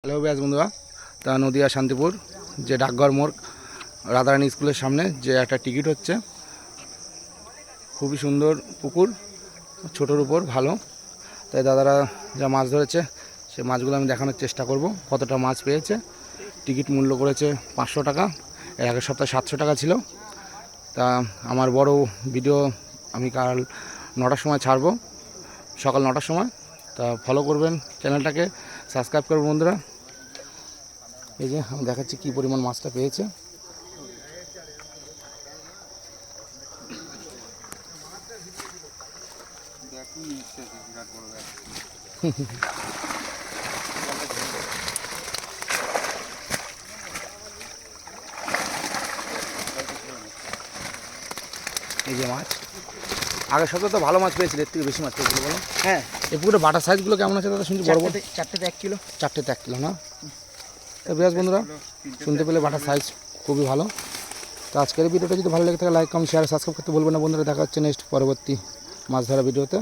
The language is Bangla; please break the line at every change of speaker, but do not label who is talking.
হ্যালো ব্যাস বন্ধুরা, তা নদিয়া শান্তিপুর যে ডাকঘর মোড় রাধারানী স্কুলের সামনে যে একটা টিকিট হচ্ছে, খুবই সুন্দর পুকুর, ছোটোর উপর ভালো। তাই দাদারা যা মাছ ধরেছে সে মাছগুলো আমি দেখানোর চেষ্টা করব, কতটা মাছ পেয়েছে। টিকিট মূল্য করেছে 500 টাকা, এর আগের সপ্তাহে 700 টাকা ছিল। তা আমার বড় ভিডিও আমি কাল 9টার সময় ছাড়বো, সকাল 9টার সময়। তা ফলো করবেন চ্যানেলটাকে, সাবস্ক্রাইব করবেন বন্ধুরা। এই যে আমি দেখাচ্ছি কী পরিমাণ মাছটা পেয়েছে। এই যে মাছ, আগের সপ্তাহে তো ভালো মাছ পেয়েছিল, এর থেকে বেশি মাছ পেয়েছিল বলো।
হ্যাঁ,
এই পুরো বাটার সাইজগুলো কেমন আছে দাদা শুনছি? বড় বড়
চারটেতে 1 কিলো।
চারটেতে 1 কিলো না? তো বেশ বন্ধুরা, শুনতে পেলে বাটার সাইজ খুবই ভালো। তো আজকের ভিডিওটা যদি ভালো লেগে থাকে লাইক কমেন্ট শেয়ার সাবস্ক্রাইব করতে বলবেন না বন্ধুরা। দেখা হচ্ছে নেক্সট পরবর্তী মাছ ধরা ভিডিওতে।